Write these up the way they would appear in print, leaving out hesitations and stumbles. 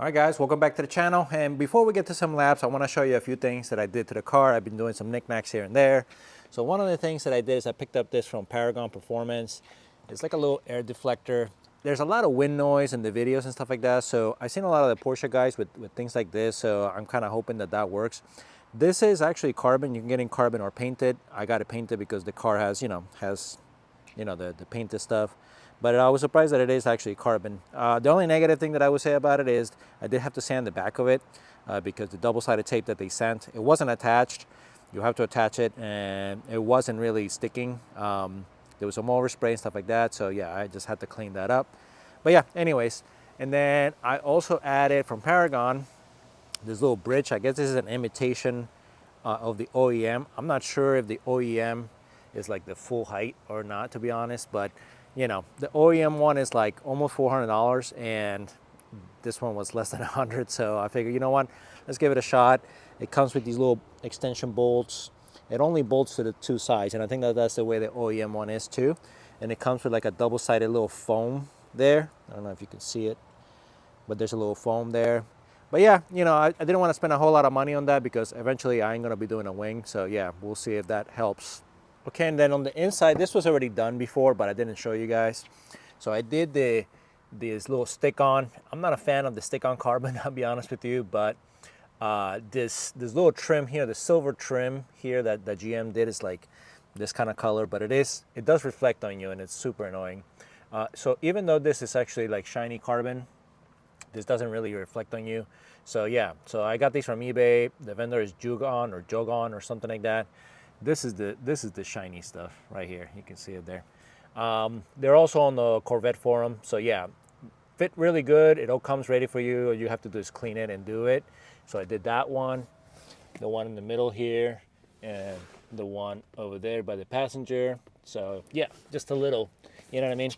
All right guys, welcome back to the channel. And before we get to some laps, I want to show you a few things that I did to the car. I've been doing some knickknacks here and there. So one of the things that I did is I picked up this from Paragon Performance. It's like a little air deflector. There's a lot of wind noise in the videos and stuff like that. So I've seen a lot of the Porsche guys with things like this. So I'm kind of hoping that that works. This is actually carbon. You can get in carbon or painted. I got it painted because the car has, the painted stuff. But I was surprised that it is actually carbon. The only negative thing that I would say about it is I did have to sand the back of it because the double-sided tape that they sent, it wasn't attached. You have to attach it, and it wasn't really sticking. There was some overspray and stuff like that, so yeah, I just had to clean that up. But yeah, anyways, and then I also added from Paragon this little bridge. I guess this is an imitation of the OEM. I'm not sure if the OEM is like the full height or not, to be honest, but you know, the OEM one is like almost $400 and this one was less than 100. So I figured, you know what, let's give it a shot. It comes with these little extension bolts. It only bolts to the two sides, and I think that that's the way the OEM one is too. And it comes with like a double-sided little foam there. I don't know if you can see it, but there's a little foam there. But yeah, you know, I didn't want to spend a whole lot of money on that because eventually I ain't gonna be doing a wing. So yeah, we'll see if that helps. Okay, and then on the inside, this was already done before, but I didn't show you guys. So I did this little stick-on. I'm not a fan of the stick-on carbon, I'll be honest with you, but this little trim here, the silver trim here that GM did is like this kind of color, but it does reflect on you, and it's super annoying. So even though this is actually like shiny carbon, this doesn't really reflect on you. So yeah, so I got these from eBay. The vendor is Jugon or Jogon or something like that. This is the shiny stuff right here. You can see it there. They're also on the Corvette forum. So yeah, fit really good. It all comes ready for you. All you have to do is clean it and do it. So I did that one, the one in the middle here, and the one over there by the passenger. So yeah, just a little, you know what I mean?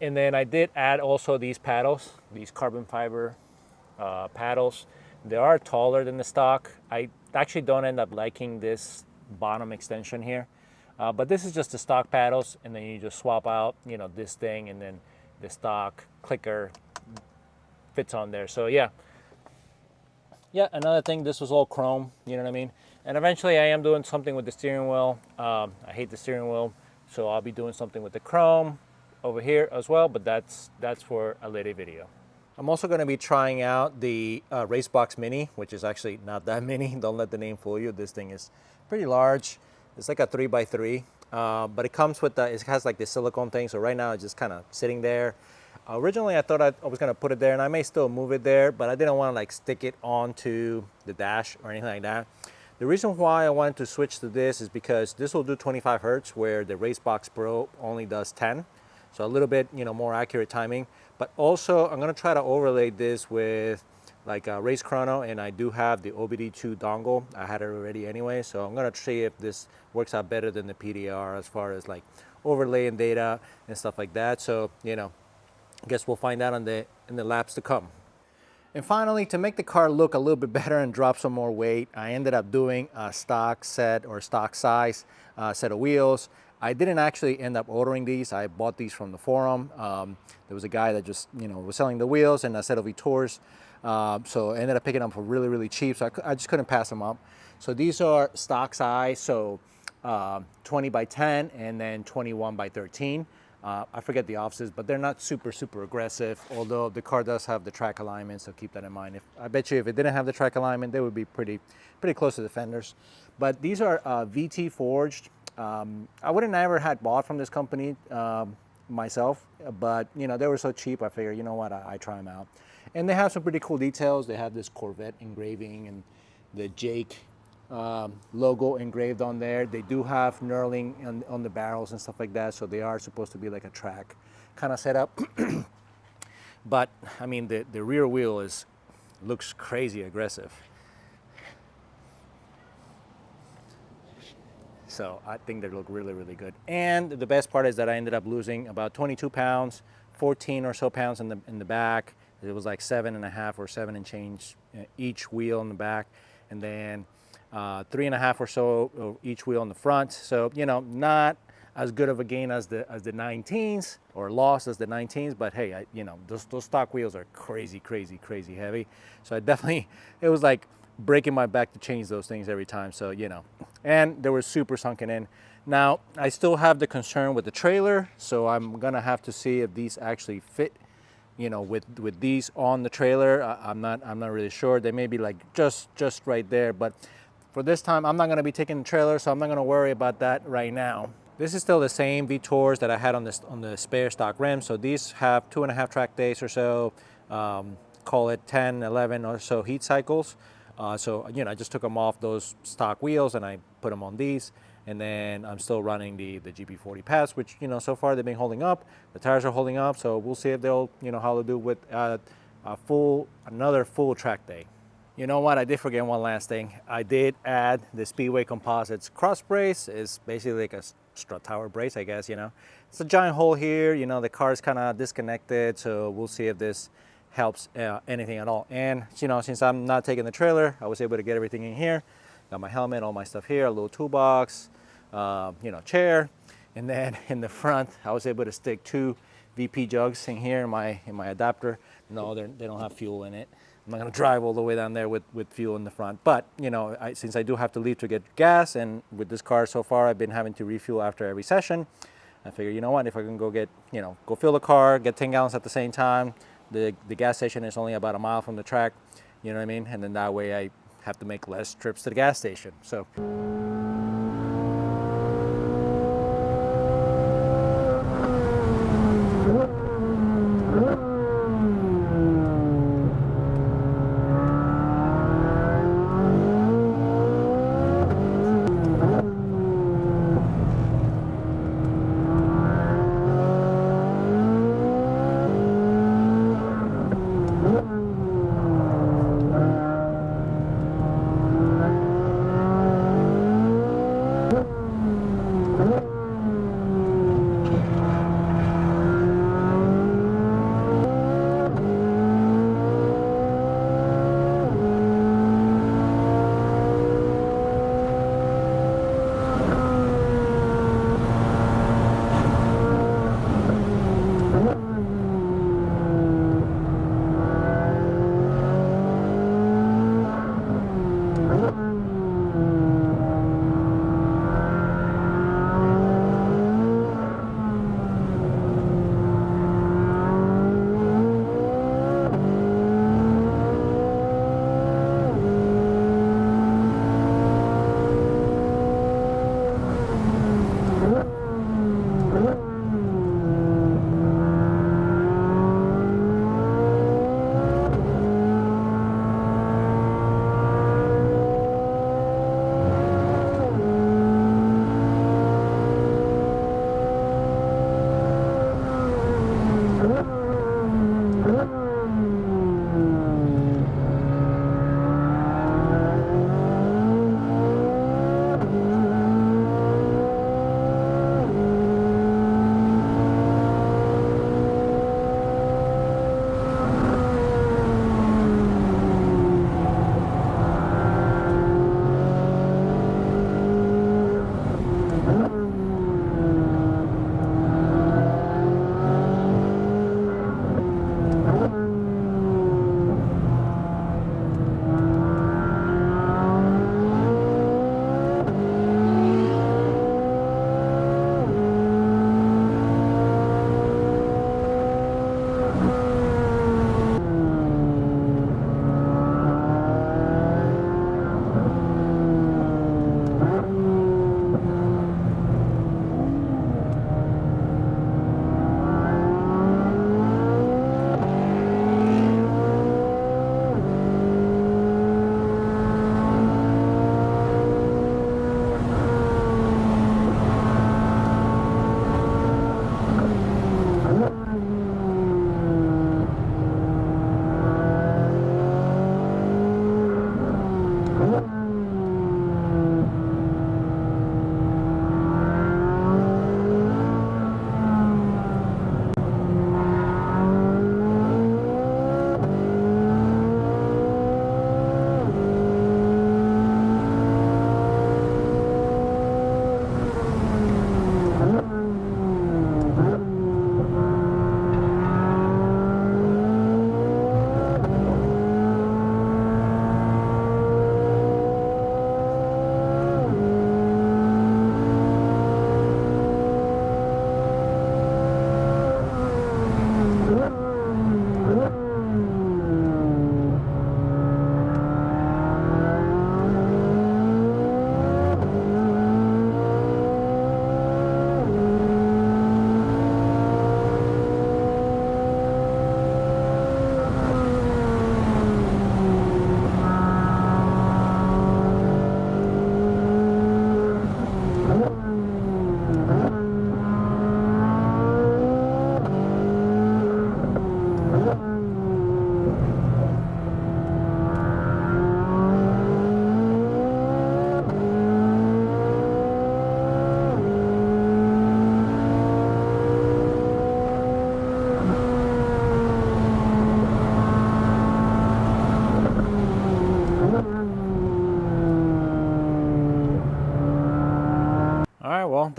And then I did add also these paddles, these carbon fiber paddles. They are taller than the stock. I actually don't end up liking this bottom extension here, but this is just the stock paddles, and then you just swap out, you know, this thing, and then the stock clicker fits on there. So yeah, another thing, this was all chrome, you know what I mean? And eventually I am doing something with the steering wheel. I hate the steering wheel, so I'll be doing something with the chrome over here as well, but that's for a later video. I'm also going to be trying out the Racebox Mini, which is actually not that mini. Don't let the name fool you. This thing is pretty large. It's like a 3x3, but it comes with it has like this silicone thing. So right now it's just kind of sitting there. Originally I thought I was going to put it there, and I may still move it there, but I didn't want to like stick it onto the dash or anything like that. The reason why I wanted to switch to this is because this will do 25 Hertz, where the Racebox Pro only does 10. So a little bit, you know, more accurate timing. But also I'm going to try to overlay this with like a race chrono, and I do have the OBD2 dongle. I had it already anyway, so I'm going to see if this works out better than the PDR as far as like overlaying data and stuff like that. So, you know, I guess we'll find out in the laps to come. And finally, to make the car look a little bit better and drop some more weight, I ended up doing a stock set or stock size set of wheels. I didn't actually end up ordering these. I bought these from the forum. There was a guy that just, you know, was selling the wheels and a set of Vitours. So I ended up picking them for really, really cheap. So I just couldn't pass them up. So these are stock size, so 20 by 10 and then 21 by 13. I forget the offsets, but they're not super, super aggressive, although the car does have the track alignment, so keep that in mind. I bet you if it didn't have the track alignment, they would be pretty close to the fenders. But these are VT forged. I wouldn't ever had bought from this company myself, but you know, they were so cheap, I figured, you know what, I try them out. And they have some pretty cool details. They have this Corvette engraving and the Jake logo engraved on there. They do have knurling on the barrels and stuff like that, so they are supposed to be like a track kind of setup. But I mean, the rear wheel looks crazy aggressive. So I think they look really, really good. And the best part is that I ended up losing about 22 pounds, 14 or so pounds in the back. It was like 7.5 or 7 and change each wheel in the back, and then 3.5 or so each wheel in the front. So, you know, not as good of a gain as the 19s, or loss as the 19s, but hey, you know, those stock wheels are crazy, crazy, crazy heavy. So I definitely, it was like breaking my back to change those things every time. So, you know, and they were super sunken in. Now, I still have the concern with the trailer, so I'm gonna have to see if these actually fit, you know, with these on the trailer. I'm not really sure. They may be like just right there, but for this time, I'm not gonna be taking the trailer, so I'm not gonna worry about that right now. This is still the same V-Tours that I had on the spare stock rims. So these have 2.5 track days or so, call it 10, 11 or so heat cycles. So, you know, I just took them off those stock wheels and I put them on these. And then I'm still running the GP40 pads, which, you know, so far they've been holding up. The tires are holding up, so we'll see if they'll, you know, how they'll do with another full track day. You know what, I did forget one last thing. I did add the Speedway Composites cross brace. It's basically like a strut tower brace, I guess, you know. It's a giant hole here, you know, the car is kind of disconnected, so we'll see if this helps anything at all. And, you know, since I'm not taking the trailer, I was able to get everything in here. Got my helmet, all my stuff here, a little toolbox, you know, chair, and then in the front, I was able to stick 2 VP jugs in here in my adapter. No, they don't have fuel in it. I'm not gonna drive all the way down there with fuel in the front, but you know, since I do have to leave to get gas, and with this car so far, I've been having to refuel after every session. I figure, you know what, if I can go get, you know, go fill the car, get 10 gallons at the same time. The gas station is only about a mile from the track, you know what I mean? And then that way I have to make less trips to the gas station. So.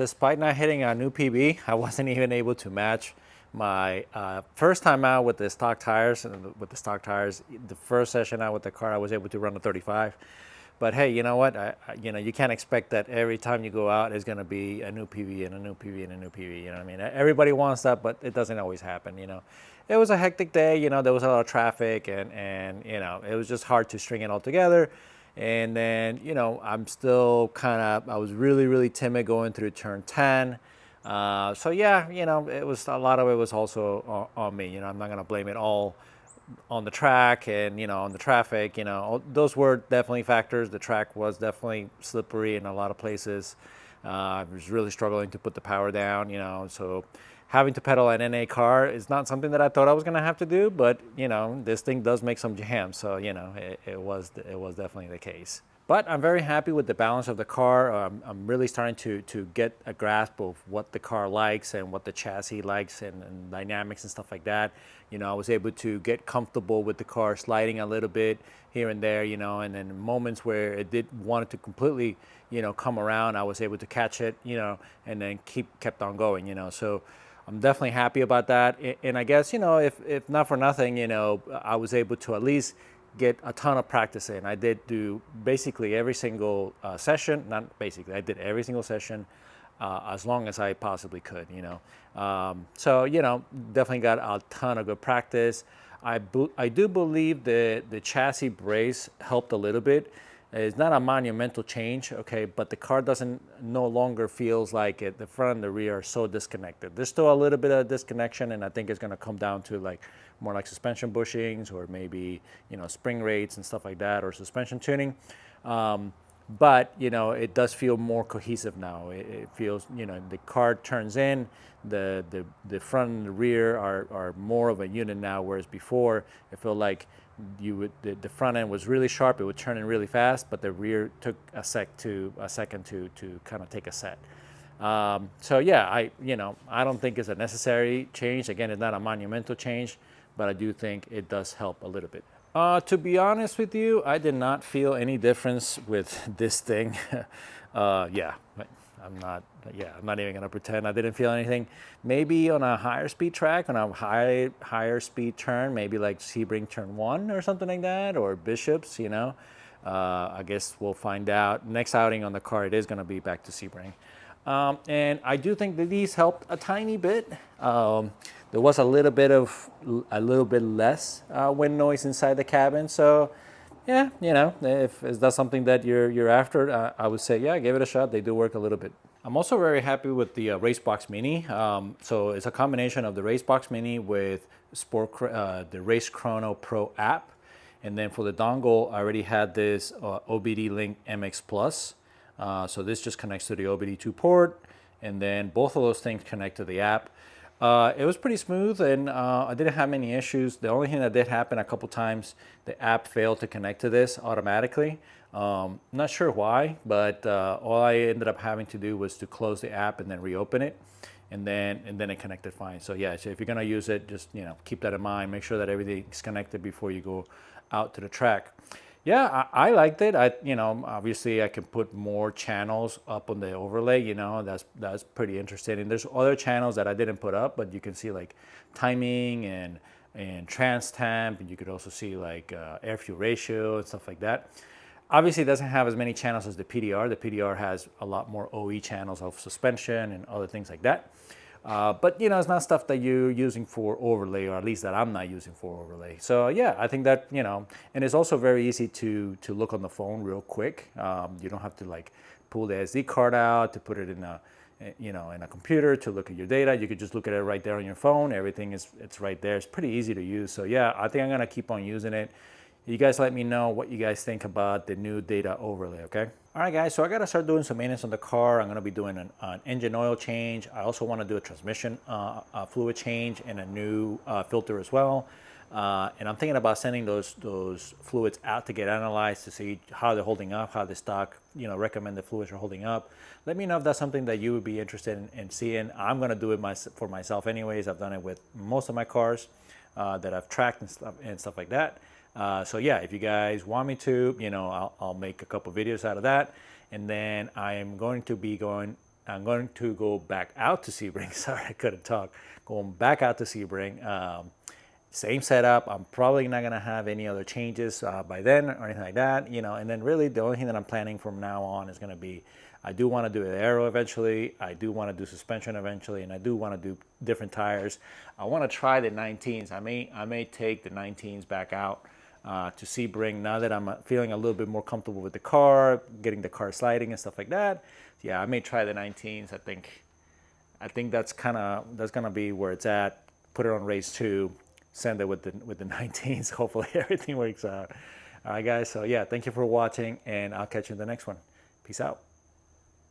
despite not hitting a new PB, I wasn't even able to match my first time out with the stock tires. The first session out with the car, I was able to run a 35. But hey, you know what? You can't expect that every time you go out is going to be a new PB and a new PB and a new PB. You know what I mean? Everybody wants that, but it doesn't always happen. It was a hectic day. There was a lot of traffic, and it was just hard to string it all together. And then I'm still I was really, really timid going through turn 10. So yeah, it was a lot of it was also on me. I'm not going to blame it all on the track and on the traffic. Those were definitely factors. The track was definitely slippery in a lot of places. I was really struggling to put the power down. So having to pedal an NA car is not something that I thought I was going to have to do, but this thing does make some jams, so it was definitely the case. But I'm very happy with the balance of the car. I'm really starting to get a grasp of what the car likes and what the chassis likes and dynamics and stuff like that. I was able to get comfortable with the car sliding a little bit here and there, and then moments where it did wanted to completely, come around, I was able to catch it, and then kept on going, So I'm definitely happy about that. And I guess, if not for nothing, I was able to at least get a ton of practice in. I did do basically every single session, not basically, I did every single session as long as I possibly could, So, definitely got a ton of good practice. I do believe the chassis brace helped a little bit. It's not a monumental change, okay, but the car no longer feels like it. The front and the rear are so disconnected. There's still a little bit of disconnection, and I think it's going to come down to more like suspension bushings or maybe spring rates and stuff like that, or suspension tuning. But it does feel more cohesive now. It feels the car turns in, the front and the rear are more of a unit now, whereas before it felt like the front end was really sharp, it would turn in really fast, but the rear took a second to kind of take a set. So yeah, I don't think it's a necessary change. Again, it's not a monumental change, but I do think it does help a little bit. To be honest with you, I did not feel any difference with this thing. Yeah, I'm not even gonna pretend I didn't feel anything. Maybe on a higher speed track, on a higher speed turn, maybe like Sebring turn 1 or something like that, or Bishops, I guess we'll find out. Next outing on the car, it is gonna be back to Sebring. And I do think that these helped a tiny bit. There was a little bit less wind noise inside the cabin. So yeah, if that's something that you're after, I would say, yeah, give it a shot. They do work a little bit. I'm also very happy with the Racebox Mini. So it's a combination of the Racebox Mini with the Race Chrono Pro app. And then for the dongle, I already had this OBD Link MX Plus. So this just connects to the OBD2 port, and then both of those things connect to the app. It was pretty smooth, and I didn't have many issues. The only thing that did happen a couple times, the app failed to connect to this automatically. Not sure why, but all I ended up having to do was to close the app and then reopen it, and then it connected fine. So yeah, so if you're gonna use it, just keep that in mind. Make sure that everything's connected before you go out to the track. Yeah, I liked it. Obviously I can put more channels up on the overlay. That's pretty interesting. And there's other channels that I didn't put up, but you can see like timing and trans temp, and you could also see like air fuel ratio and stuff like that. Obviously, it doesn't have as many channels as the PDR. The PDR has a lot more OE channels of suspension and other things like that. But it's not stuff that you're using for overlay, or at least that I'm not using for overlay. So yeah, I think that, and it's also very easy to look on the phone real quick. You don't have to like pull the SD card out to put it in a computer to look at your data. You could just look at it right there on your phone. Everything it's right there. It's pretty easy to use. So yeah, I think I'm gonna keep on using it. You guys let me know what you guys think about the new data overlay, okay? All right, guys, so I gotta start doing some maintenance on the car. I'm gonna be doing an engine oil change. I also wanna do a transmission fluid change and a new filter as well. And I'm thinking about sending those fluids out to get analyzed to see how they're holding up, how the stock, recommended fluids are holding up. Let me know if that's something that you would be interested in seeing. I'm gonna do it for myself anyways. I've done it with most of my cars that I've tracked and stuff like that. So yeah, if you guys want me to, I'll make a couple videos out of that. And then I am going to be going I'm going to go back out to Sebring. Sorry, I couldn't talk. Going back out to Sebring. Same setup. I'm probably not going to have any other changes by then or anything like that, you know. And then really the only thing that I'm planning from now on is going to be, I do want to do the aero eventually. I do want to do suspension eventually, and I do want to do different tires. I want to try the 19s. I may take the 19s back out to Sebring now that I'm feeling a little bit more comfortable with the car, getting the car sliding and stuff like that. Yeah, I may try the 19s. I think that's gonna be where it's at. Put it on race 2. Send it with the 19s. Hopefully everything works out. All right, guys. So yeah, thank you for watching, and I'll catch you in the next one. Peace out.